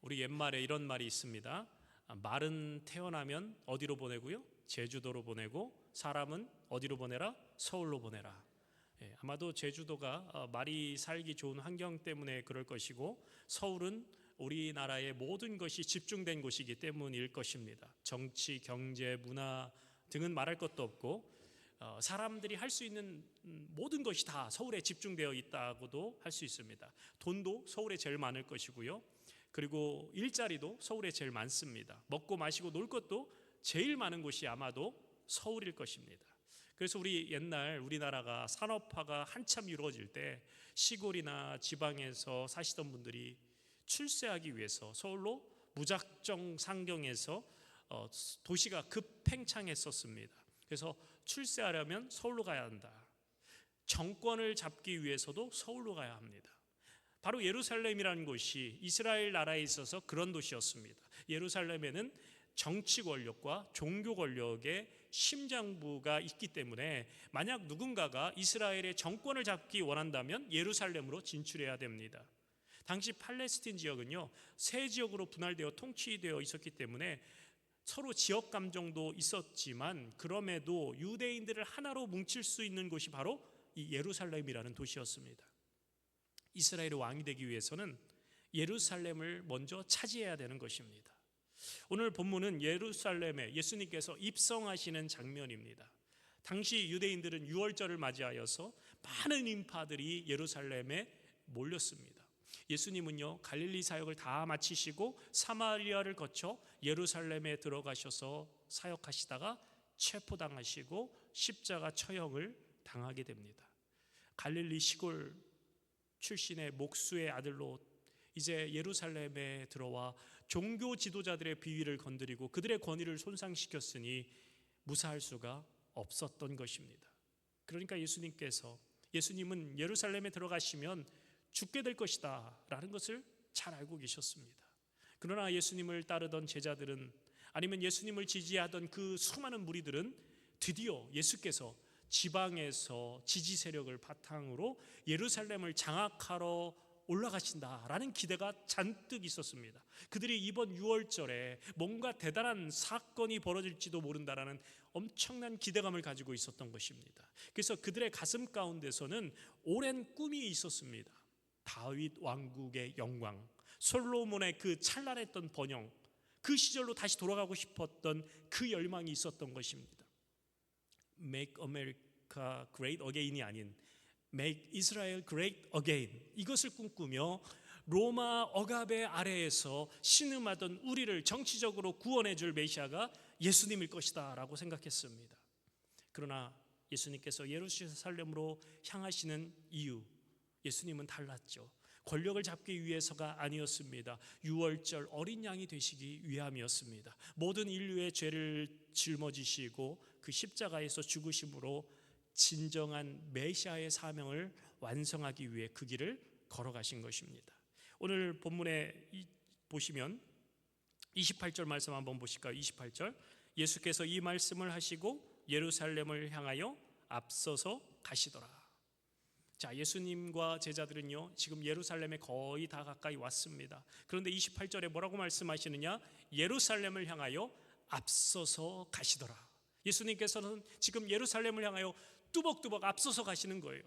우리 옛말에 이런 말이 있습니다. 말은 태어나면 어디로 보내고요? 제주도로 보내고 사람은 어디로 보내라? 서울로 보내라. 아마도 제주도가 말이 살기 좋은 환경 때문에 그럴 것이고, 서울은 우리나라의 모든 것이 집중된 곳이기 때문일 것입니다. 정치, 경제, 문화 등은 말할 것도 없고, 사람들이 할 수 있는 모든 것이 다 서울에 집중되어 있다고도 할 수 있습니다. 돈도 서울에 제일 많을 것이고요, 그리고 일자리도 서울에 제일 많습니다. 먹고 마시고 놀 것도 제일 많은 곳이 아마도 서울일 것입니다. 그래서 옛날 우리나라가 산업화가 한참 이루어질 때 시골이나 지방에서 사시던 분들이 출세하기 위해서 서울로 무작정 상경해서 도시가 급팽창했었습니다. 그래서 출세하려면 서울로 가야 한다. 정권을 잡기 위해서도 서울로 가야 합니다. 바로 예루살렘이라는 곳이 이스라엘 나라에 있어서 그런 도시였습니다. 예루살렘에는 정치 권력과 종교 권력의 심장부가 있기 때문에 만약 누군가가 이스라엘의 정권을 잡기 원한다면 예루살렘으로 진출해야 됩니다. 당시 팔레스틴 지역은요, 세 지역으로 분할되어 통치되어 있었기 때문에 서로 지역 감정도 있었지만, 그럼에도 유대인들을 하나로 뭉칠 수 있는 곳이 바로 이 예루살렘이라는 도시였습니다. 이스라엘의 왕이 되기 위해서는 예루살렘을 먼저 차지해야 되는 것입니다. 오늘 본문은 예루살렘에 예수님께서 입성하시는 장면입니다. 당시 유대인들은 유월절을 맞이하여서 많은 인파들이 예루살렘에 몰렸습니다. 예수님은요, 갈릴리 사역을 다 마치시고 사마리아를 거쳐 예루살렘에 들어가셔서 사역하시다가 체포당하시고 십자가 처형을 당하게 됩니다. 갈릴리 시골 출신의 목수의 아들로 이제 예루살렘에 들어와 종교 지도자들의 비위를 건드리고 그들의 권위를 손상시켰으니 무사할 수가 없었던 것입니다. 그러니까 예수님은 예루살렘에 들어가시면 죽게 될 것이다 라는 것을 잘 알고 계셨습니다. 그러나 예수님을 따르던 제자들은, 아니면 예수님을 지지하던 그 수많은 무리들은 드디어 예수께서 지방에서 지지 세력을 바탕으로 예루살렘을 장악하러 올라가신다라는 기대가 잔뜩 있었습니다. 그들이 이번 유월절에 뭔가 대단한 사건이 벌어질지도 모른다라는 엄청난 기대감을 가지고 있었던 것입니다. 그래서 그들의 가슴 가운데서는 오랜 꿈이 있었습니다. 다윗 왕국의 영광, 솔로몬의 그 찬란했던 번영, 그 시절로 다시 돌아가고 싶었던 그 열망이 있었던 것입니다. Make America Great Again이 아닌 Make Israel Great Again, 이것을 꿈꾸며 로마 억압의 아래에서 신음하던 우리를 정치적으로 구원해 줄 메시아가 예수님일 것이다 라고 생각했습니다. 그러나 예수님께서 예루살렘으로 향하시는 이유, 예수님은 달랐죠. 권력을 잡기 위해서가 아니었습니다. 유월절 어린 양이 되시기 위함이었습니다. 모든 인류의 죄를 짊어지시고 그 십자가에서 죽으심으로 진정한 메시아의 사명을 완성하기 위해 그 길을 걸어가신 것입니다. 오늘 본문에 보시면 28절 말씀 한번 보실까요? 28절, 예수께서 이 말씀을 하시고 예루살렘을 향하여 앞서서 가시더라. 자, 예수님과 제자들은요, 지금 예루살렘에 거의 다 가까이 왔습니다. 그런데 28절에 뭐라고 말씀하시느냐? 예루살렘을 향하여 앞서서 가시더라. 예수님께서는 지금 예루살렘을 향하여 뚜벅뚜벅 앞서서 가시는 거예요.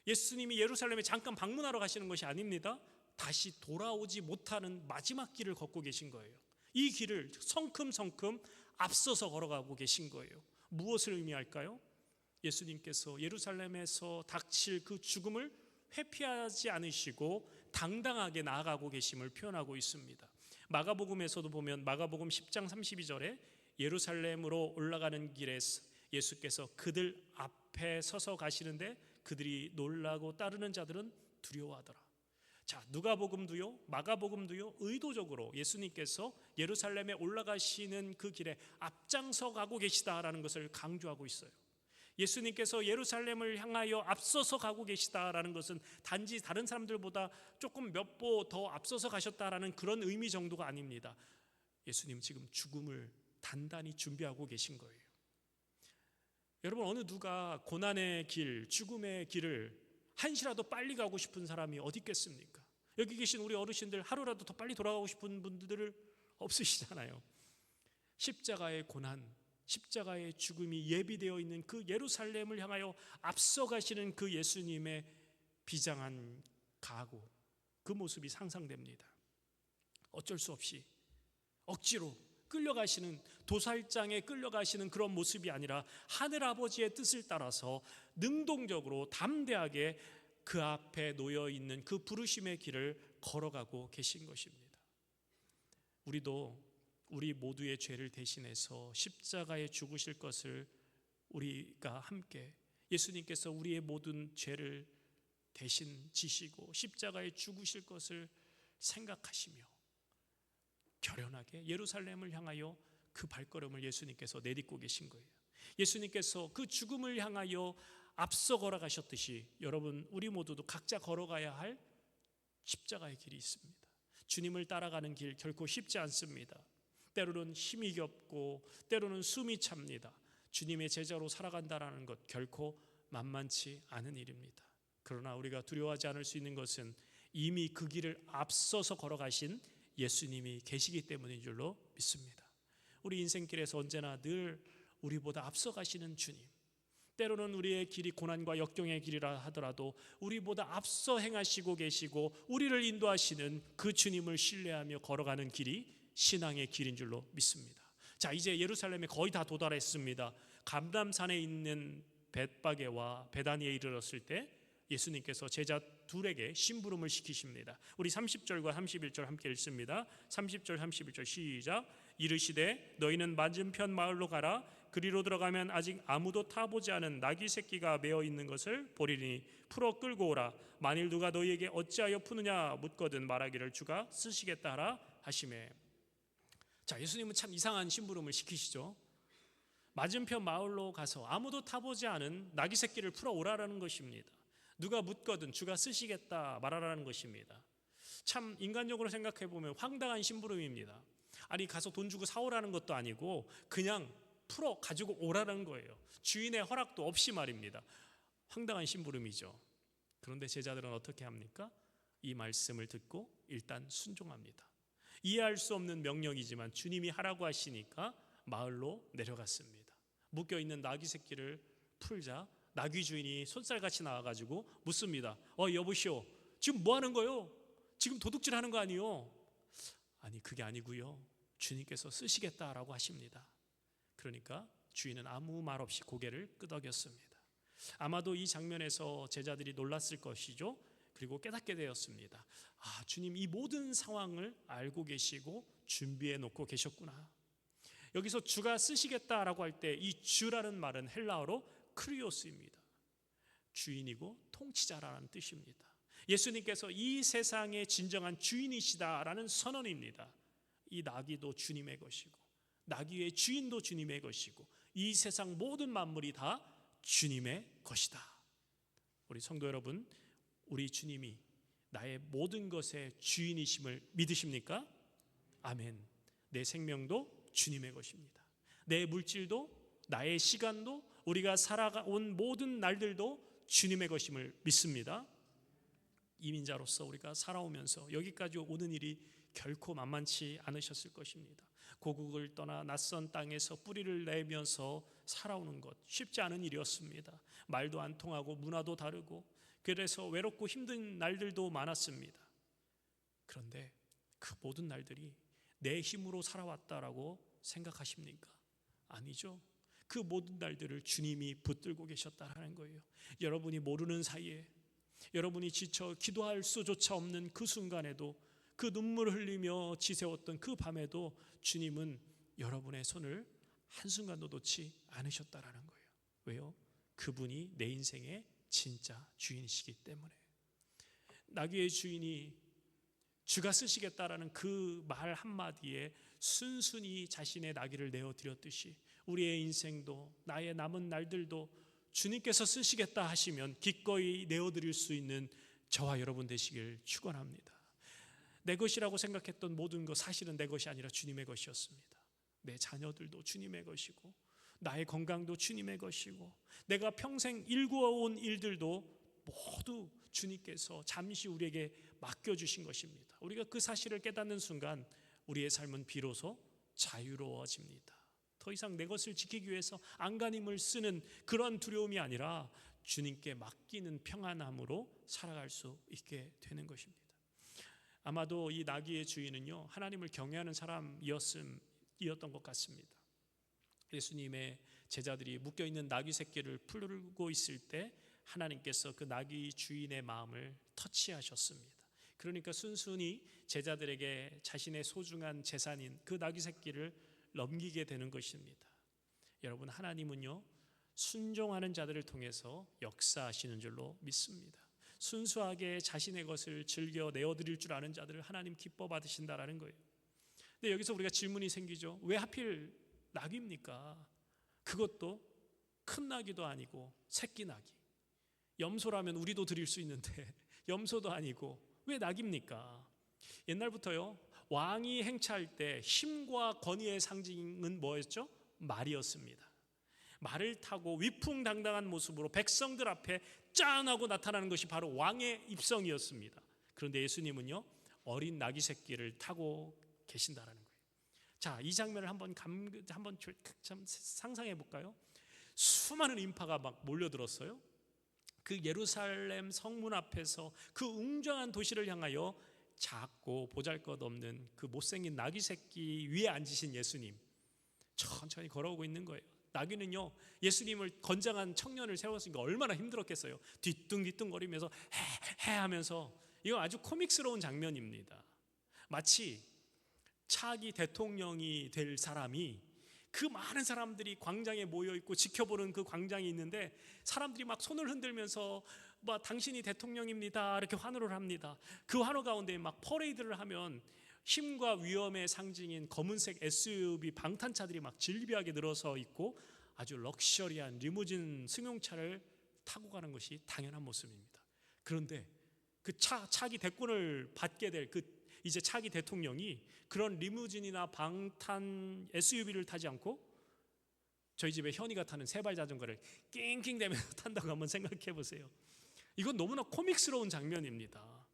예수님이 예루살렘에 잠깐 방문하러 가시는 것이 아닙니다. 다시 돌아오지 못하는 마지막 길을 걷고 계신 거예요. 이 길을 성큼성큼 앞서서 걸어가고 계신 거예요. 무엇을 의미할까요? 예수님께서 예루살렘에서 닥칠 그 죽음을 회피하지 않으시고 당당하게 나아가고 계심을 표현하고 있습니다. 마가복음에서도 보면 마가복음 10장 32절에 예루살렘으로 올라가는 길에서 예수께서 그들 앞에 서서 가시는데 그들이 놀라고 따르는 자들은 두려워하더라. 자, 누가복음도요, 마가복음도요, 의도적으로 예수님께서 예루살렘에 올라가시는 그 길에 앞장서 가고 계시다라는 것을 강조하고 있어요. 예수님께서 예루살렘을 향하여 앞서서 가고 계시다라는 것은 단지 다른 사람들보다 조금 몇 보 더 앞서서 가셨다라는 그런 의미 정도가 아닙니다. 예수님 지금 죽음을 단단히 준비하고 계신 거예요. 여러분, 어느 누가 고난의 길, 죽음의 길을 한시라도 빨리 가고 싶은 사람이 어디 있겠습니까? 여기 계신 우리 어르신들 하루라도 더 빨리 돌아가고 싶은 분들 없으시잖아요. 십자가의 고난, 십자가의 죽음이 예비되어 있는 그 예루살렘을 향하여 앞서가시는 그 예수님의 비장한 각오, 그 모습이 상상됩니다. 어쩔 수 없이 억지로 끌려가시는, 도살장에 끌려가시는 그런 모습이 아니라 하늘 아버지의 뜻을 따라서 능동적으로 담대하게 그 앞에 놓여 있는 그 부르심의 길을 걸어가고 계신 것입니다. 우리도 우리 모두의 죄를 대신해서 십자가에 죽으실 것을 우리가 함께, 예수님께서 우리의 모든 죄를 대신 지시고 십자가에 죽으실 것을 생각하시며 결연하게 예루살렘을 향하여 그 발걸음을 예수님께서 내딛고 계신 거예요. 예수님께서 그 죽음을 향하여 앞서 걸어가셨듯이 여러분, 우리 모두도 각자 걸어가야 할 십자가의 길이 있습니다. 주님을 따라가는 길 결코 쉽지 않습니다. 때로는 힘이 겹고 때로는 숨이 찹니다. 주님의 제자로 살아간다는 것 결코 만만치 않은 일입니다. 그러나 우리가 두려워하지 않을 수 있는 것은 이미 그 길을 앞서서 걸어가신 예수님이 계시기 때문인 줄로 믿습니다. 우리 인생길에서 언제나 늘 우리보다 앞서가시는 주님, 때로는 우리의 길이 고난과 역경의 길이라 하더라도 우리보다 앞서 행하시고 계시고 우리를 인도하시는 그 주님을 신뢰하며 걸어가는 길이 신앙의 길인 줄로 믿습니다. 자, 이제 예루살렘에 거의 다 도달했습니다. 감람산에 있는 벳바게와 베다니에 이르렀을 때 예수님께서 제자 둘에게 심부름을 시키십니다. 우리 30절과 31절 함께 읽습니다. 30절 31절 시작. 이르시되 너희는 맞은편 마을로 가라. 그리로 들어가면 아직 아무도 타보지 않은 나귀 새끼가 메어 있는 것을 보리니 풀어 끌고 오라. 만일 누가 너희에게 어찌하여 푸느냐 묻거든 말하기를 주가 쓰시겠다 하라 하시매. 자, 예수님은 참 이상한 심부름을 시키시죠. 맞은편 마을로 가서 아무도 타보지 않은 나귀 새끼를 풀어 오라라는 것입니다. 누가 묻거든 주가 쓰시겠다 말하라는 것입니다. 참 인간적으로 생각해 보면 황당한 심부름입니다. 아니, 가서 돈 주고 사오라는 것도 아니고 그냥 풀어 가지고 오라는 거예요. 주인의 허락도 없이 말입니다. 황당한 심부름이죠. 그런데 제자들은 어떻게 합니까? 이 말씀을 듣고 일단 순종합니다. 이해할 수 없는 명령이지만 주님이 하라고 하시니까 마을로 내려갔습니다. 묶여있는 나귀 새끼를 풀자 나귀 주인이 손살같이 나와가지고 묻습니다. 여보시오, 지금 뭐 하는 거요? 지금 도둑질 하는 거 아니요? 아니, 그게 아니고요, 주님께서 쓰시겠다라고 하십니다. 그러니까 주인은 아무 말 없이 고개를 끄덕였습니다. 아마도 이 장면에서 제자들이 놀랐을 것이죠. 그리고 깨닫게 되었습니다. 주님 이 모든 상황을 알고 계시고 준비해 놓고 계셨구나. 여기서 주가 쓰시겠다라고 할 때 이 주라는 말은 헬라어로 크리오스입니다. 주인이고 통치자라는 뜻입니다. 예수님께서 이 세상의 진정한 주인이시다라는 선언입니다. 이 나귀도 주님의 것이고 나귀의 주인도 주님의 것이고 이 세상 모든 만물이 다 주님의 것이다. 우리 성도 여러분, 우리 주님이 나의 모든 것의 주인이심을 믿으십니까? 아멘. 내 생명도 주님의 것입니다. 내 물질도, 나의 시간도, 우리가 살아온 모든 날들도 주님의 것임을 믿습니다. 이민자로서 우리가 살아오면서 여기까지 오는 일이 결코 만만치 않으셨을 것입니다. 고국을 떠나 낯선 땅에서 뿌리를 내면서 살아오는 것 쉽지 않은 일이었습니다. 말도 안 통하고 문화도 다르고 그래서 외롭고 힘든 날들도 많았습니다. 그런데 그 모든 날들이 내 힘으로 살아왔다라고 생각하십니까? 아니죠. 그 모든 날들을 주님이 붙들고 계셨다는 거예요. 여러분이 모르는 사이에, 여러분이 지쳐 기도할 수조차 없는 그 순간에도, 그 눈물을 흘리며 지새웠던 그 밤에도 주님은 여러분의 손을 한순간도 놓지 않으셨다라는 거예요. 왜요? 그분이 내 인생의 진짜 주인이시기 때문에. 나귀의 주인이 주가 쓰시겠다라는 그 말 한마디에 순순히 자신의 나귀를 내어드렸듯이 우리의 인생도, 나의 남은 날들도 주님께서 쓰시겠다 하시면 기꺼이 내어드릴 수 있는 저와 여러분 되시길 축원합니다. 내 것이라고 생각했던 모든 것 사실은 내 것이 아니라 주님의 것이었습니다. 내 자녀들도 주님의 것이고 나의 건강도 주님의 것이고 내가 평생 일구어온 일들도 모두 주님께서 잠시 우리에게 맡겨주신 것입니다. 우리가 그 사실을 깨닫는 순간 우리의 삶은 비로소 자유로워집니다. 더 이상 내 것을 지키기 위해서 안간힘을 쓰는 그런 두려움이 아니라 주님께 맡기는 평안함으로 살아갈 수 있게 되는 것입니다. 아마도 이 나귀의 주인은요, 하나님을 경외하는 사람이었던 것 같습니다. 예수님의 제자들이 묶여있는 나귀 새끼를 풀고 있을 때 하나님께서 그 나귀 주인의 마음을 터치하셨습니다. 그러니까 순순히 제자들에게 자신의 소중한 재산인 그 나귀 새끼를 넘기게 되는 것입니다. 여러분, 하나님은요, 순종하는 자들을 통해서 역사하시는 줄로 믿습니다. 순수하게 자신의 것을 즐겨 내어드릴 줄 아는 자들을 하나님 기뻐 받으신다라는 거예요. 근데 여기서 우리가 질문이 생기죠. 왜 하필 나귀입니까? 그것도 큰 나귀도 아니고 새끼 나귀. 염소라면 우리도 드릴 수 있는데 염소도 아니고 왜 나귀입니까? 옛날부터요, 왕이 행차할 때 힘과 권위의 상징은 뭐였죠? 말이었습니다. 말을 타고 위풍당당한 모습으로 백성들 앞에 짠 하고 나타나는 것이 바로 왕의 입성이었습니다. 그런데 예수님은요, 어린 나귀 새끼를 타고 계신다라는 거예요. 자, 이 장면을 한번 상상해 볼까요? 수많은 인파가 막 몰려들었어요. 그 예루살렘 성문 앞에서 그 웅장한 도시를 향하여 작고 보잘것없는 그 못생긴 나귀 새끼 위에 앉으신 예수님 천천히 걸어오고 있는 거예요. 나귀는요, 예수님을 건장한 청년을 세웠으니까 얼마나 힘들었겠어요. 뒤뚱뒤뚱거리면서 헤 하면서, 이거 아주 코믹스러운 장면입니다. 마치 차기 대통령이 될 사람이 그 많은 사람들이 광장에 모여있고 지켜보는 그 광장이 있는데 사람들이 막 손을 흔들면서 막 당신이 대통령입니다 이렇게 환호를 합니다. 그 환호 가운데 막 퍼레이드를 하면 힘과 위엄의 상징인 검은색 SUV 방탄차들이 막 질비하게 늘어서 있고 아주 럭셔리한 리무진 승용차를 타고 가는 것이 당연한 모습입니다. 그런데 그 차기 대권을 받게 될 그 이제 차기 대통령이 그런 리무진이나 방탄 SUV를 타지 않고 저희 집에 현이가 타는 세발 자전거를 낑낑대면서 탄다고 한번 생각해 보세요. 이건 너무나 코믹스러운 장면입니다.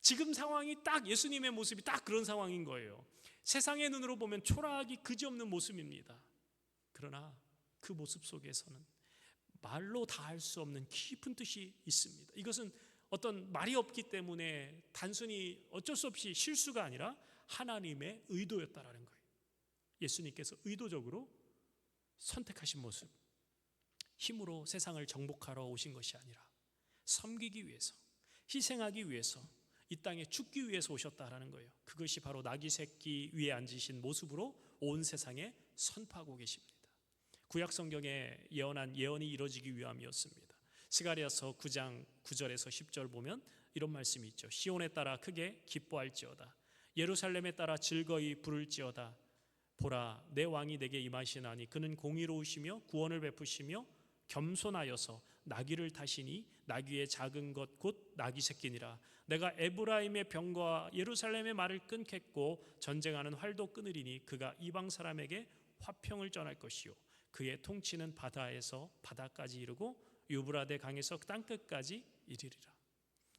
지금 상황이 딱 예수님의 모습이 딱 그런 상황인 거예요. 세상의 눈으로 보면 초라하기 그지없는 모습입니다. 그러나 그 모습 속에서는 말로 다 할 수 없는 깊은 뜻이 있습니다. 이것은 어떤 말이 없기 때문에 단순히 어쩔 수 없이 실수가 아니라 하나님의 의도였다라는 거예요. 예수님께서 의도적으로 선택하신 모습, 힘으로 세상을 정복하러 오신 것이 아니라 섬기기 위해서, 희생하기 위해서, 이 땅에 죽기 위해서 오셨다라는 거예요. 그것이 바로 나귀 새끼 위에 앉으신 모습으로 온 세상에 선포하고 계십니다. 구약 성경에 예언한 예언이 이루어지기 위함이었습니다. 스가랴서 9장 9절에서 10절 보면 이런 말씀이 있죠. 시온에 따라 크게 기뻐할지어다. 예루살렘에 따라 즐거이 부를지어다. 보라, 내 왕이 내게 임하시나니 그는 공의로우시며 구원을 베푸시며 겸손하여서 나귀를 타시니 나귀의 작은 것 곧 나귀 새끼니라. 내가 에브라임의 병과 예루살렘의 말을 끊겠고 전쟁하는 활도 끊으리니 그가 이방 사람에게 화평을 전할 것이요 그의 통치는 바다에서 바다까지 이르고 유브라데 강에서 땅끝까지 이르리라.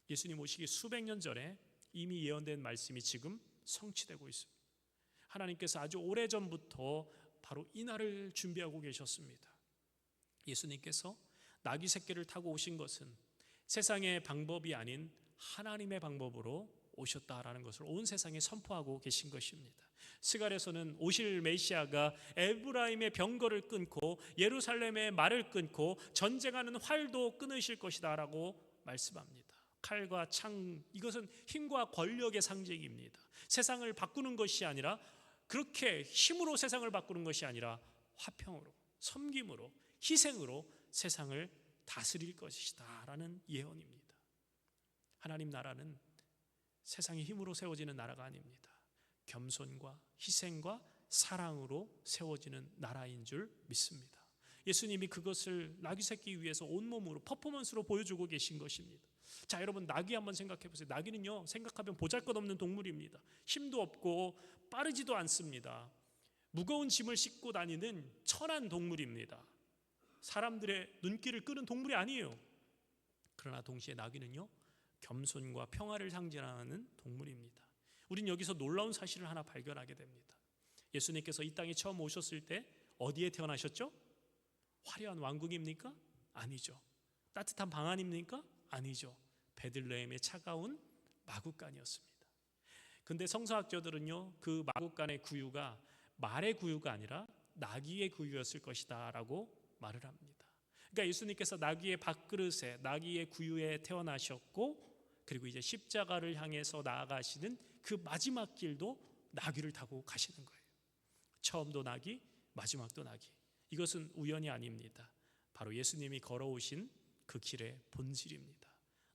예수님 오시기 수백 년 전에 이미 예언된 말씀이 지금 성취되고 있습니다. 하나님께서 아주 오래전부터 바로 이 날을 준비하고 계셨습니다. 예수님께서 나귀 새끼를 타고 오신 것은 세상의 방법이 아닌 하나님의 방법으로 오셨다라는 것을 온 세상에 선포하고 계신 것입니다. 스가랴서는 오실 메시아가 에브라임의 병거를 끊고 예루살렘의 말을 끊고 전쟁하는 활도 끊으실 것이다 라고 말씀합니다. 칼과 창, 이것은 힘과 권력의 상징입니다. 세상을 바꾸는 것이 아니라, 그렇게 힘으로 세상을 바꾸는 것이 아니라 화평으로, 섬김으로, 희생으로 세상을 다스릴 것이다 라는 예언입니다. 하나님 나라는 세상의 힘으로 세워지는 나라가 아닙니다. 겸손과 희생과 사랑으로 세워지는 나라인 줄 믿습니다. 예수님이 그것을 나귀 새끼 위해서 온몸으로 퍼포먼스로 보여주고 계신 것입니다. 자, 여러분, 나귀 한번 생각해 보세요. 나귀는요, 생각하면 보잘것없는 동물입니다. 힘도 없고 빠르지도 않습니다. 무거운 짐을 싣고 다니는 천한 동물입니다. 사람들의 눈길을 끄는 동물이 아니에요. 그러나 동시에 나귀는요, 겸손과 평화를 상징하는 동물입니다. 우린 여기서 놀라운 사실을 하나 발견하게 됩니다. 예수님께서 이 땅에 처음 오셨을 때 어디에 태어나셨죠? 화려한 왕궁입니까? 아니죠. 따뜻한 방 안입니까? 아니죠. 베들레헴의 차가운 마구간이었습니다. 근데 성서학자들은요, 그 마구간의 구유가 말의 구유가 아니라 나귀의 구유였을 것이다 라고 말을 합니다. 그러니까 예수님께서 나귀의 밥그릇에, 나귀의 구유에 태어나셨고, 그리고 이제 십자가를 향해서 나아가시는 그 마지막 길도 나귀를 타고 가시는 거예요. 처음도 나귀, 마지막도 나귀. 이것은 우연이 아닙니다. 바로 예수님이 걸어오신 그 길의 본질입니다.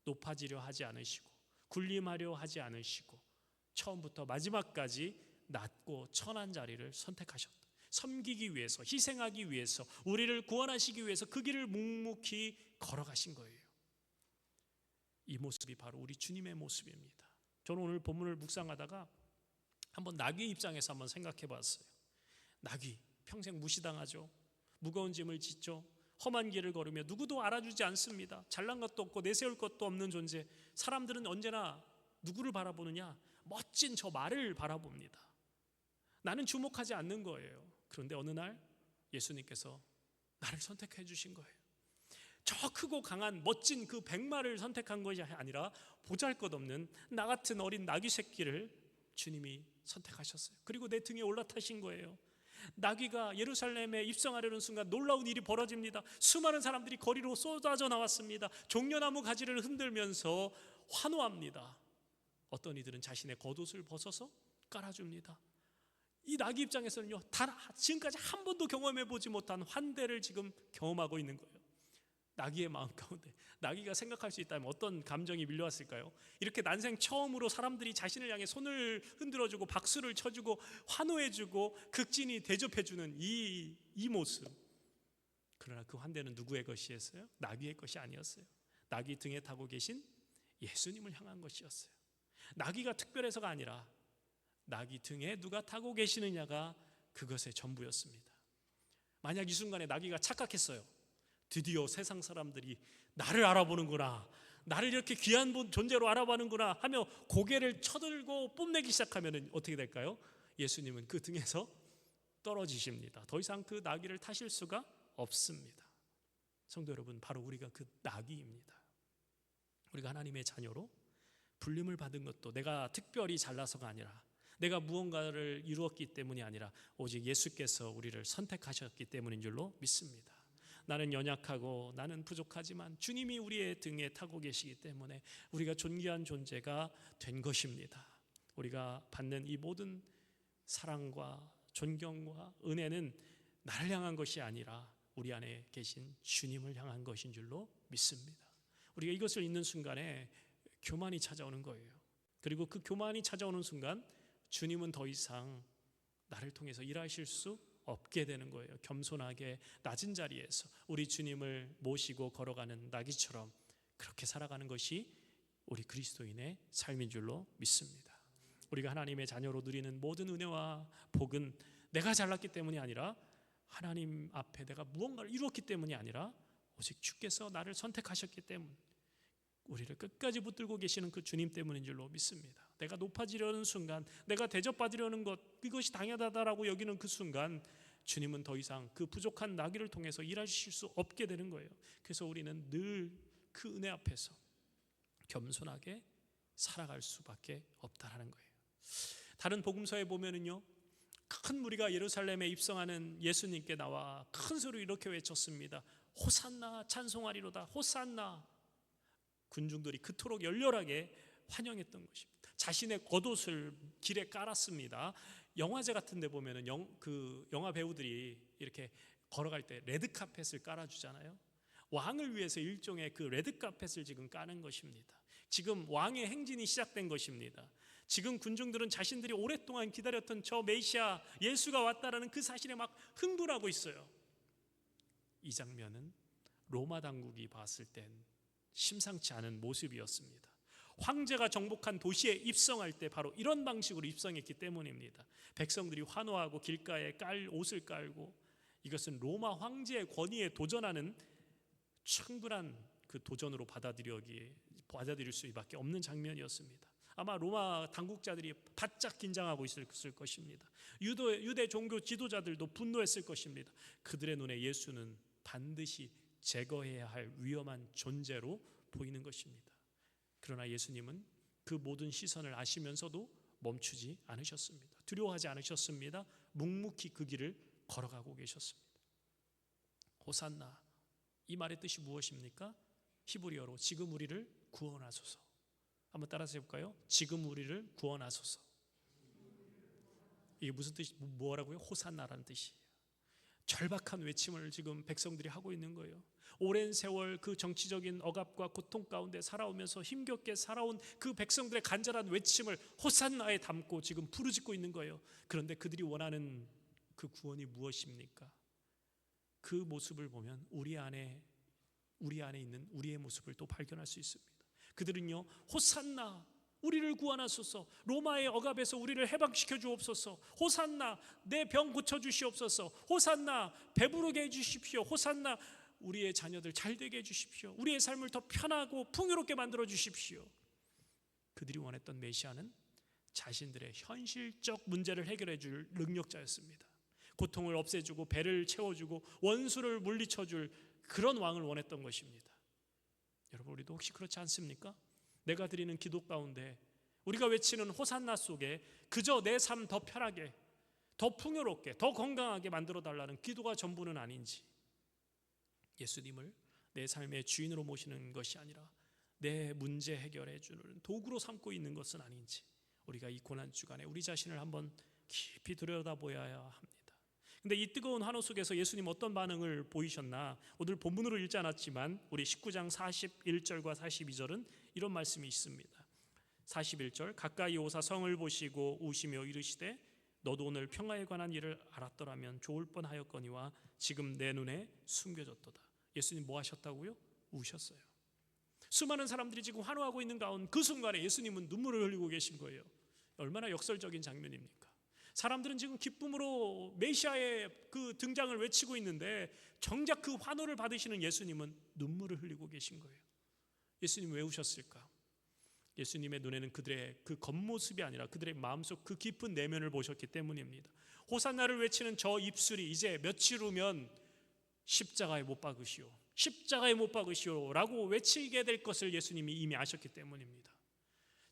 높아지려 하지 않으시고 군림하려 하지 않으시고 처음부터 마지막까지 낮고 천한 자리를 선택하셨다. 섬기기 위해서, 희생하기 위해서, 우리를 구원하시기 위해서 그 길을 묵묵히 걸어가신 거예요. 이 모습이 바로 우리 주님의 모습입니다. 저는 오늘 본문을 묵상하다가 한번 나귀의 입장에서 한번 생각해 봤어요. 나귀, 평생 무시당하죠. 무거운 짐을 짓죠. 험한 길을 걸으며 누구도 알아주지 않습니다. 잘난 것도 없고 내세울 것도 없는 존재. 사람들은 언제나 누구를 바라보느냐? 멋진 저 말을 바라봅니다. 나는 주목하지 않는 거예요. 그런데 어느 날 예수님께서 나를 선택해 주신 거예요. 저 크고 강한 멋진 그 백마를 선택한 것이 아니라 보잘것없는 나 같은 어린 나귀 새끼를 주님이 선택하셨어요. 그리고 내 등에 올라타신 거예요. 나귀가 예루살렘에 입성하려는 순간 놀라운 일이 벌어집니다. 수많은 사람들이 거리로 쏟아져 나왔습니다. 종려나무 가지를 흔들면서 환호합니다. 어떤 이들은 자신의 겉옷을 벗어서 깔아줍니다. 이 나귀 입장에서는요, 지금까지 한 번도 경험해보지 못한 환대를 지금 경험하고 있는 거예요. 나귀의 마음 가운데 나귀가 생각할 수 있다면 어떤 감정이 밀려왔을까요? 이렇게 난생 처음으로 사람들이 자신을 향해 손을 흔들어주고 박수를 쳐주고 환호해주고 극진히 대접해주는 이 모습. 그러나 그 환대는 누구의 것이었어요? 나귀의 것이 아니었어요. 나귀 등에 타고 계신 예수님을 향한 것이었어요. 나귀가 특별해서가 아니라 나귀 등에 누가 타고 계시느냐가 그것의 전부였습니다. 만약 이 순간에 나귀가 착각했어요. 드디어 세상 사람들이 나를 알아보는구나, 나를 이렇게 귀한 존재로 알아보는구나 하며 고개를 쳐들고 뽐내기 시작하면 어떻게 될까요? 예수님은 그 등에서 떨어지십니다. 더 이상 그 나귀를 타실 수가 없습니다. 성도 여러분, 바로 우리가 그 나귀입니다. 우리가 하나님의 자녀로 불림을 받은 것도 내가 특별히 잘나서가 아니라 내가 무언가를 이루었기 때문이 아니라 오직 예수께서 우리를 선택하셨기 때문인 줄로 믿습니다. 나는 연약하고 나는 부족하지만 주님이 우리의 등에 타고 계시기 때문에 우리가 존귀한 존재가 된 것입니다. 우리가 받는 이 모든 사랑과 존경과 은혜는 나를 향한 것이 아니라 우리 안에 계신 주님을 향한 것인 줄로 믿습니다. 우리가 이것을 잊는 순간에 교만이 찾아오는 거예요. 그리고 그 교만이 찾아오는 순간 주님은 더 이상 나를 통해서 일하실 수 없게 되는 거예요. 겸손하게 낮은 자리에서 우리 주님을 모시고 걸어가는 나귀처럼 그렇게 살아가는 것이 우리 그리스도인의 삶인 줄로 믿습니다. 우리가 하나님의 자녀로 누리는 모든 은혜와 복은 내가 잘났기 때문이 아니라 하나님 앞에 내가 무언가를 이루었기 때문이 아니라 오직 주께서 나를 선택하셨기 때문, 우리를 끝까지 붙들고 계시는 그 주님 때문인 줄로 믿습니다. 내가 높아지려는 순간, 내가 대접받으려는 것, 이것이 당연하다라고 여기는 그 순간 주님은 더 이상 그 부족한 나귀를 통해서 일하실 수 없게 되는 거예요. 그래서 우리는 늘 그 은혜 앞에서 겸손하게 살아갈 수밖에 없다라는 거예요. 다른 복음서에 보면은요, 큰 무리가 예루살렘에 입성하는 예수님께 나와 큰 소리로 이렇게 외쳤습니다. 호산나, 찬송하리로다. 호산나. 군중들이 그토록 열렬하게 환영했던 것입니다. 자신의 겉옷을 길에 깔았습니다. 영화제 같은 데 보면은 영화 배우들이 이렇게 걸어갈 때 레드카펫을 깔아주잖아요. 왕을 위해서 일종의 그 레드카펫을 지금 까는 것입니다. 지금 왕의 행진이 시작된 것입니다. 지금 군중들은 자신들이 오랫동안 기다렸던 저 메시아 예수가 왔다라는 그 사실에 막 흥분하고 있어요. 이 장면은 로마 당국이 봤을 땐 심상치 않은 모습이었습니다. 황제가 정복한 도시에 입성할 때 바로 이런 방식으로 입성했기 때문입니다. 백성들이 환호하고 길가에 옷을 깔고, 이것은 로마 황제의 권위에 도전하는 충분한 그 도전으로 받아들일 수밖에 없는 장면이었습니다. 아마 로마 당국자들이 바짝 긴장하고 있을 것입니다. 유대 종교 지도자들도 분노했을 것입니다. 그들의 눈에 예수는 반드시 제거해야 할 위험한 존재로 보이는 것입니다. 그러나 예수님은 그 모든 시선을 아시면서도 멈추지 않으셨습니다. 두려워하지 않으셨습니다. 묵묵히 그 길을 걸어가고 계셨습니다. 호산나, 이 말의 뜻이 무엇입니까? 히브리어로 지금 우리를 구원하소서. 한번 따라서 해볼까요? 지금 우리를 구원하소서. 이게 무슨 뜻이 뭐라고요? 호산나라는 뜻이에요. 절박한 외침을 지금 백성들이 하고 있는 거예요. 오랜 세월 그 정치적인 억압과 고통 가운데 살아오면서 힘겹게 살아온 그 백성들의 간절한 외침을 호산나에 담고 지금 부르짖고 있는 거예요. 그런데 그들이 원하는 그 구원이 무엇입니까? 그 모습을 보면 우리 안에 있는 우리의 모습을 또 발견할 수 있습니다. 그들은요, 호산나, 우리를 구원하소서, 로마의 억압에서 우리를 해방시켜 주옵소서, 호산나, 내 병 고쳐 주시옵소서, 호산나, 배부르게 해 주십시오, 호산나, 우리의 자녀들 잘 되게 해 주십시오, 우리의 삶을 더 편하고 풍요롭게 만들어 주십시오. 그들이 원했던 메시아는 자신들의 현실적 문제를 해결해 줄 능력자였습니다. 고통을 없애주고 배를 채워주고 원수를 물리쳐줄 그런 왕을 원했던 것입니다. 여러분, 우리도 혹시 그렇지 않습니까? 내가 드리는 기도 가운데 우리가 외치는 호산나 속에 그저 내 삶 더 편하게, 더 풍요롭게, 더 건강하게 만들어 달라는 기도가 전부는 아닌지, 예수님을 내 삶의 주인으로 모시는 것이 아니라 내 문제 해결해 주는 도구로 삼고 있는 것은 아닌지, 우리가 이 고난 주간에 우리 자신을 한번 깊이 들여다보아야 합니다. 근데 이 뜨거운 환호 속에서 예수님 어떤 반응을 보이셨나? 오늘 본문으로 읽지 않았지만 우리 19장 41절과 42절은 이런 말씀이 있습니다. 41절, 가까이 오사 성을 보시고 우시며 이르시되 너도 오늘 평화에 관한 일을 알았더라면 좋을 뻔하였거니와 지금 내 눈에 숨겨졌도다. 예수님 뭐 하셨다고요? 우셨어요. 수많은 사람들이 지금 환호하고 있는 가운데 그 순간에 예수님은 눈물을 흘리고 계신 거예요. 얼마나 역설적인 장면입니까? 사람들은 지금 기쁨으로 메시아의 그 등장을 외치고 있는데 정작 그 환호를 받으시는 예수님은 눈물을 흘리고 계신 거예요. 예수님 왜 우셨을까? 예수님의 눈에는 그들의 그 겉모습이 아니라 그들의 마음속 그 깊은 내면을 보셨기 때문입니다. 호산나를 외치는 저 입술이 이제 며칠 후면 십자가에 못 박으시오, 십자가에 못 박으시오 라고 외치게 될 것을 예수님이 이미 아셨기 때문입니다.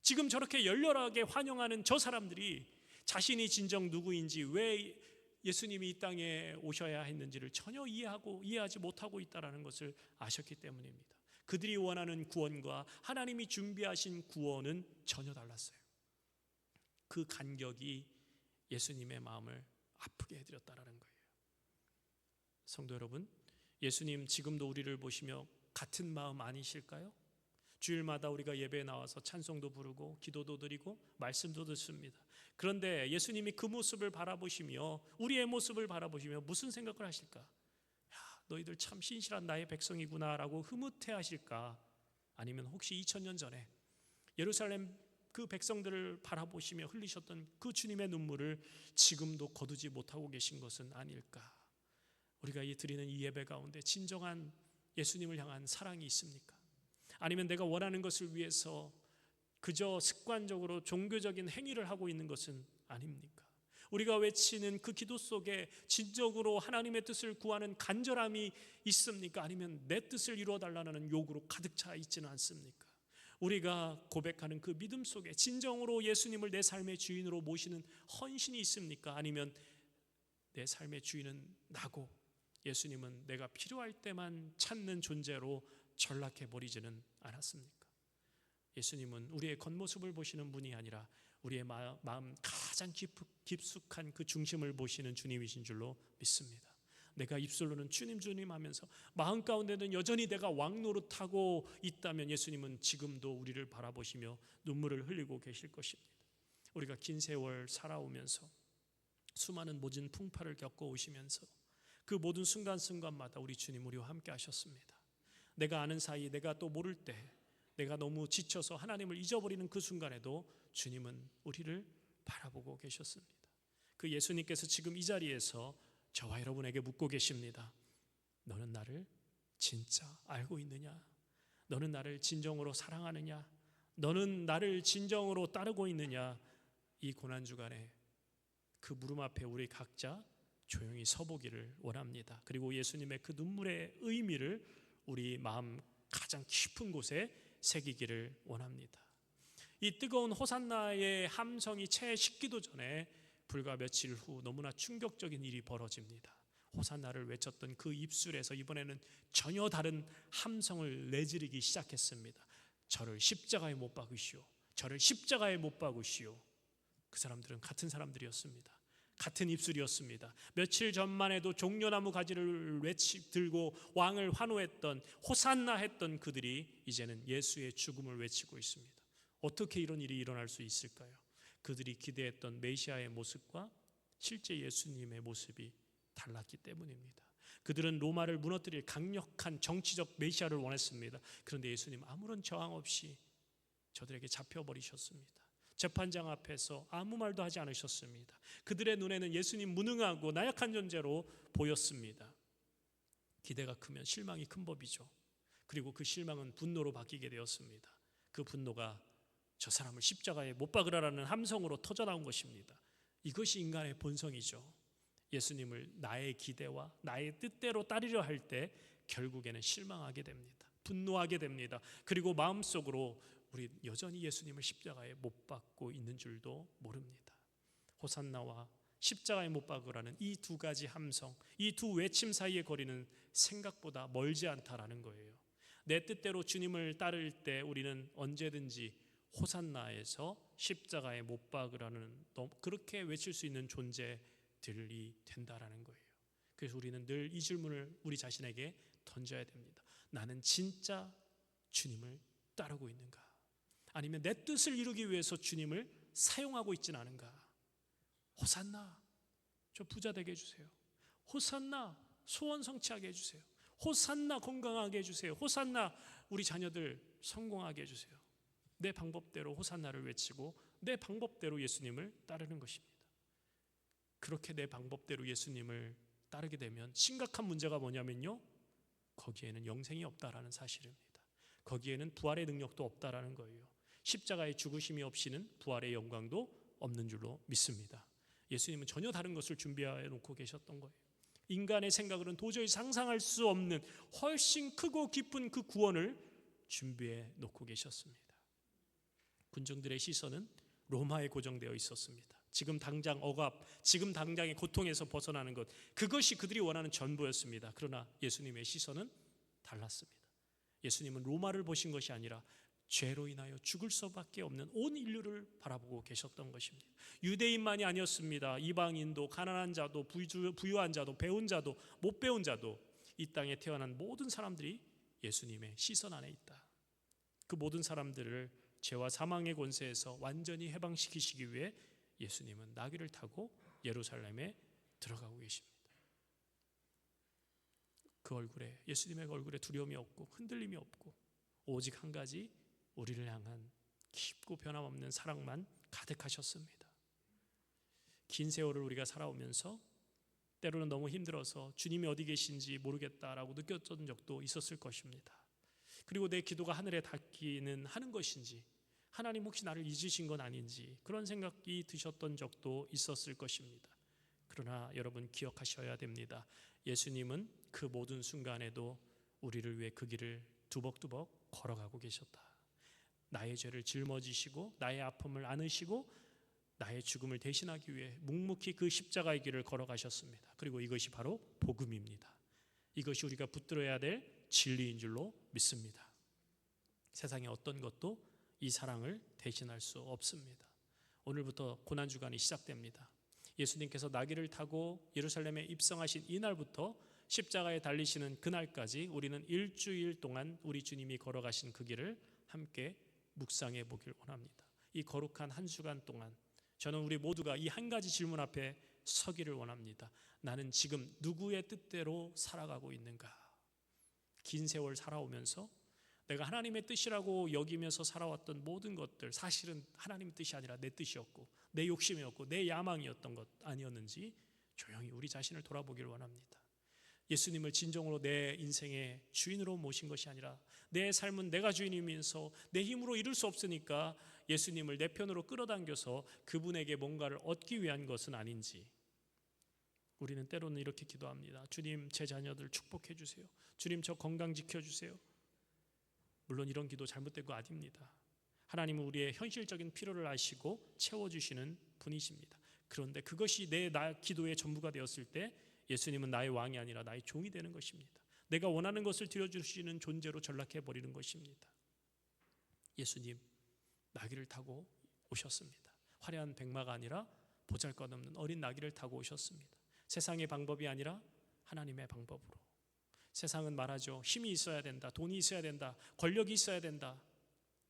지금 저렇게 열렬하게 환영하는 저 사람들이 자신이 진정 누구인지, 왜 예수님이 이 땅에 오셔야 했는지를 전혀 이해하지 못하고 있다는 것을 아셨기 때문입니다. 그들이 원하는 구원과 하나님이 준비하신 구원은 전혀 달랐어요. 그 간격이 예수님의 마음을 아프게 해드렸다는 거예요. 성도 여러분, 예수님 지금도 우리를 보시며 같은 마음 아니실까요? 주일마다 우리가 예배에 나와서 찬송도 부르고 기도도 드리고 말씀도 듣습니다. 그런데 예수님이 그 모습을 바라보시며 우리의 모습을 바라보시며 무슨 생각을 하실까? 야, 너희들 참 신실한 나의 백성이구나 라고 흐뭇해하실까? 아니면 혹시 2000년 전에 예루살렘 그 백성들을 바라보시며 흘리셨던 그 주님의 눈물을 지금도 거두지 못하고 계신 것은 아닐까? 우리가 드리는 이 예배 가운데 진정한 예수님을 향한 사랑이 있습니까? 아니면 내가 원하는 것을 위해서 그저 습관적으로 종교적인 행위를 하고 있는 것은 아닙니까? 우리가 외치는 그 기도 속에 진정으로 하나님의 뜻을 구하는 간절함이 있습니까? 아니면 내 뜻을 이루어 달라는 요구로 가득 차 있지는 않습니까? 우리가 고백하는 그 믿음 속에 진정으로 예수님을 내 삶의 주인으로 모시는 헌신이 있습니까? 아니면 내 삶의 주인은 나고 예수님은 내가 필요할 때만 찾는 존재로 전락해 버리지는 않았습니까? 예수님은 우리의 겉모습을 보시는 분이 아니라 우리의 마음 가장 깊숙한 그 중심을 보시는 주님이신 줄로 믿습니다. 내가 입술로는 주님 주님 하면서 마음 가운데는 여전히 내가 왕 노릇하고 있다면 예수님은 지금도 우리를 바라보시며 눈물을 흘리고 계실 것입니다. 우리가 긴 세월 살아오면서 수많은 모진 풍파를 겪어오시면서 그 모든 순간순간마다 우리 주님 우리와 함께 하셨습니다. 내가 아는 사이, 내가 또 모를 때, 내가 너무 지쳐서 하나님을 잊어버리는 그 순간에도 주님은 우리를 바라보고 계셨습니다. 그 예수님께서 지금 이 자리에서 저와 여러분에게 묻고 계십니다. 너는 나를 진짜 알고 있느냐? 너는 나를 진정으로 사랑하느냐? 너는 나를 진정으로 따르고 있느냐? 이 고난 주간에 그 물음 앞에 우리 각자 조용히 서보기를 원합니다. 그리고 예수님의 그 눈물의 의미를 우리 마음 가장 깊은 곳에 새기기를 원합니다. 이 뜨거운 호산나의 함성이 채 식기도 전에 불과 며칠 후 너무나 충격적인 일이 벌어집니다. 호산나를 외쳤던 그 입술에서 이번에는 전혀 다른 함성을 내지르기 시작했습니다. 저를 십자가에 못 박으시오. 저를 십자가에 못 박으시오. 그 사람들은 같은 사람들이었습니다. 같은 입술이었습니다. 며칠 전만 해도 종려나무 가지를 들고 왕을 환호했던, 호산나 했던 그들이 이제는 예수의 죽음을 외치고 있습니다. 어떻게 이런 일이 일어날 수 있을까요? 그들이 기대했던 메시아의 모습과 실제 예수님의 모습이 달랐기 때문입니다. 그들은 로마를 무너뜨릴 강력한 정치적 메시아를 원했습니다. 그런데 예수님 아무런 저항 없이 저들에게 잡혀버리셨습니다. 재판장 앞에서 아무 말도 하지 않으셨습니다. 그들의 눈에는 예수님 무능하고 나약한 존재로 보였습니다. 기대가 크면 실망이 큰 법이죠. 그리고 그 실망은 분노로 바뀌게 되었습니다. 그 분노가 저 사람을 십자가에 못 박으라는 함성으로 터져나온 것입니다. 이것이 인간의 본성이죠. 예수님을 나의 기대와 나의 뜻대로 따르려 할 때 결국에는 실망하게 됩니다. 분노하게 됩니다. 그리고 마음속으로 우리 여전히 예수님을 십자가에 못 박고 있는 줄도 모릅니다. 호산나와 십자가에 못 박으라는 이 두 가지 함성, 이 두 외침 사이의 거리는 생각보다 멀지 않다라는 거예요. 내 뜻대로 주님을 따를 때 우리는 언제든지 호산나에서 십자가에 못 박으라는 그렇게 외칠 수 있는 존재들이 된다라는 거예요. 그래서 우리는 늘 이 질문을 우리 자신에게 던져야 됩니다. 나는 진짜 주님을 따르고 있는가? 아니면 내 뜻을 이루기 위해서 주님을 사용하고 있지는 않은가? 호산나, 저 부자 되게 해주세요. 호산나, 소원 성취하게 해주세요. 호산나, 건강하게 해주세요. 호산나, 우리 자녀들 성공하게 해주세요. 내 방법대로 호산나를 외치고 내 방법대로 예수님을 따르는 것입니다. 그렇게 내 방법대로 예수님을 따르게 되면 심각한 문제가 뭐냐면요, 거기에는 영생이 없다라는 사실입니다. 거기에는 부활의 능력도 없다라는 거예요. 십자가의 죽으심이 없이는 부활의 영광도 없는 줄로 믿습니다. 예수님은 전혀 다른 것을 준비해 놓고 계셨던 거예요. 인간의 생각으로는 도저히 상상할 수 없는 훨씬 크고 깊은 그 구원을 준비해 놓고 계셨습니다. 군중들의 시선은 로마에 고정되어 있었습니다. 지금 당장 억압, 지금 당장의 고통에서 벗어나는 것, 그것이 그들이 원하는 전부였습니다. 그러나 예수님의 시선은 달랐습니다. 예수님은 로마를 보신 것이 아니라 죄로 인하여 죽을 수밖에 없는 온 인류를 바라보고 계셨던 것입니다. 유대인만이 아니었습니다. 이방인도, 가난한 자도, 부유한 자도, 배운 자도, 못 배운 자도, 이 땅에 태어난 모든 사람들이 예수님의 시선 안에 있다. 그 모든 사람들을 죄와 사망의 권세에서 완전히 해방시키시기 위해 예수님은 나귀를 타고 예루살렘에 들어가고 계십니다. 그 얼굴에, 예수님의 얼굴에 두려움이 없고 흔들림이 없고 오직 한 가지, 우리를 향한 깊고 변함없는 사랑만 가득하셨습니다. 긴 세월을 우리가 살아오면서 때로는 너무 힘들어서 주님이 어디 계신지 모르겠다라고 느꼈던 적도 있었을 것입니다. 그리고 내 기도가 하늘에 닿기는 하는 것인지, 하나님 혹시 나를 잊으신 건 아닌지 그런 생각이 드셨던 적도 있었을 것입니다. 그러나 여러분 기억하셔야 됩니다. 예수님은 그 모든 순간에도 우리를 위해 그 길을 두벅두벅 걸어가고 계셨다. 나의 죄를 짊어지시고 나의 아픔을 안으시고 나의 죽음을 대신하기 위해 묵묵히 그 십자가의 길을 걸어가셨습니다. 그리고 이것이 바로 복음입니다. 이것이 우리가 붙들어야 될 진리인 줄로 믿습니다. 세상의 어떤 것도 이 사랑을 대신할 수 없습니다. 오늘부터 고난주간이 시작됩니다. 예수님께서 나귀를 타고 예루살렘에 입성하신 이날부터 십자가에 달리시는 그날까지 우리는 일주일 동안 우리 주님이 걸어가신 그 길을 함께 묵상해 보길 원합니다. 이 거룩한 한 주간 동안 저는 우리 모두가 이 한 가지 질문 앞에 서기를 원합니다. 나는 지금 누구의 뜻대로 살아가고 있는가? 긴 세월 살아오면서 내가 하나님의 뜻이라고 여기면서 살아왔던 모든 것들, 사실은 하나님의 뜻이 아니라 내 뜻이었고 내 욕심이었고 내 야망이었던 것 아니었는지 조용히 우리 자신을 돌아보길 원합니다. 예수님을 진정으로 내 인생의 주인으로 모신 것이 아니라 내 삶은 내가 주인이면서 내 힘으로 이룰 수 없으니까 예수님을 내 편으로 끌어당겨서 그분에게 뭔가를 얻기 위한 것은 아닌지, 우리는 때로는 이렇게 기도합니다. 주님, 제 자녀들 축복해 주세요. 주님, 저 건강 지켜주세요. 물론 이런 기도 잘못된 거 아닙니다. 하나님은 우리의 현실적인 필요를 아시고 채워주시는 분이십니다. 그런데 그것이 내 기도의 전부가 되었을 때 예수님은 나의 왕이 아니라 나의 종이 되는 것입니다. 내가 원하는 것을 드려주시는 존재로 전락해버리는 것입니다. 예수님, 나귀를 타고 오셨습니다. 화려한 백마가 아니라 보잘것없는 어린 나귀를 타고 오셨습니다. 세상의 방법이 아니라 하나님의 방법으로. 세상은 말하죠. 힘이 있어야 된다, 돈이 있어야 된다, 권력이 있어야 된다.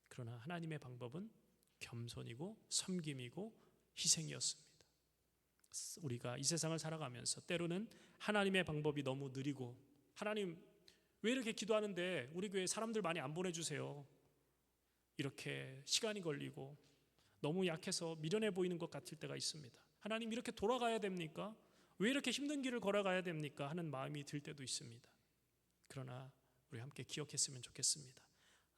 그러나 하나님의 방법은 겸손이고 섬김이고 희생이었습니다. 우리가 이 세상을 살아가면서 때로는 하나님의 방법이 너무 느리고, 하나님 왜 이렇게 기도하는데 우리 교회 사람들 많이 안 보내주세요, 이렇게 시간이 걸리고 너무 약해서 미련해 보이는 것 같을 때가 있습니다. 하나님, 이렇게 돌아가야 됩니까? 왜 이렇게 힘든 길을 걸어가야 됩니까? 하는 마음이 들 때도 있습니다. 그러나 우리 함께 기억했으면 좋겠습니다.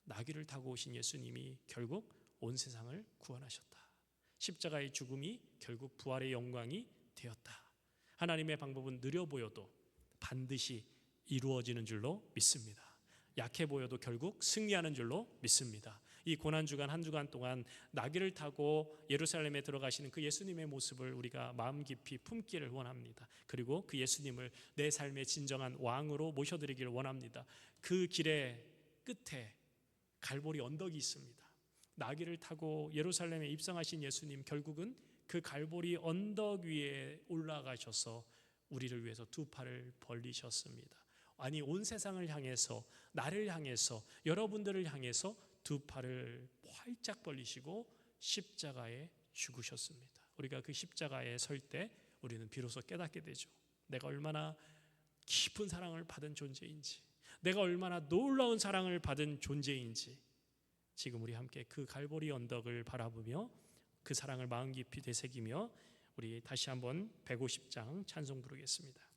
나귀를 타고 오신 예수님이 결국 온 세상을 구원하셨다. 십자가의 죽음이 결국 부활의 영광이 되었다. 하나님의 방법은 느려 보여도 반드시 이루어지는 줄로 믿습니다. 약해 보여도 결국 승리하는 줄로 믿습니다. 이 고난주간 한 주간 동안 나귀를 타고 예루살렘에 들어가시는 그 예수님의 모습을 우리가 마음 깊이 품기를 원합니다. 그리고 그 예수님을 내 삶의 진정한 왕으로 모셔드리기를 원합니다. 그 길의 끝에 갈보리 언덕이 있습니다. 나귀를 타고 예루살렘에 입성하신 예수님, 결국은 그 갈보리 언덕 위에 올라가셔서 우리를 위해서 두 팔을 벌리셨습니다. 아니, 온 세상을 향해서, 나를 향해서, 여러분들을 향해서 두 팔을 활짝 벌리시고 십자가에 죽으셨습니다. 우리가 그 십자가에 설 때 우리는 비로소 깨닫게 되죠. 내가 얼마나 깊은 사랑을 받은 존재인지, 내가 얼마나 놀라운 사랑을 받은 존재인지, 지금 우리 함께 그 갈보리 언덕을 바라보며 그 사랑을 마음 깊이 되새기며 우리 다시 한번 150장 찬송 부르겠습니다.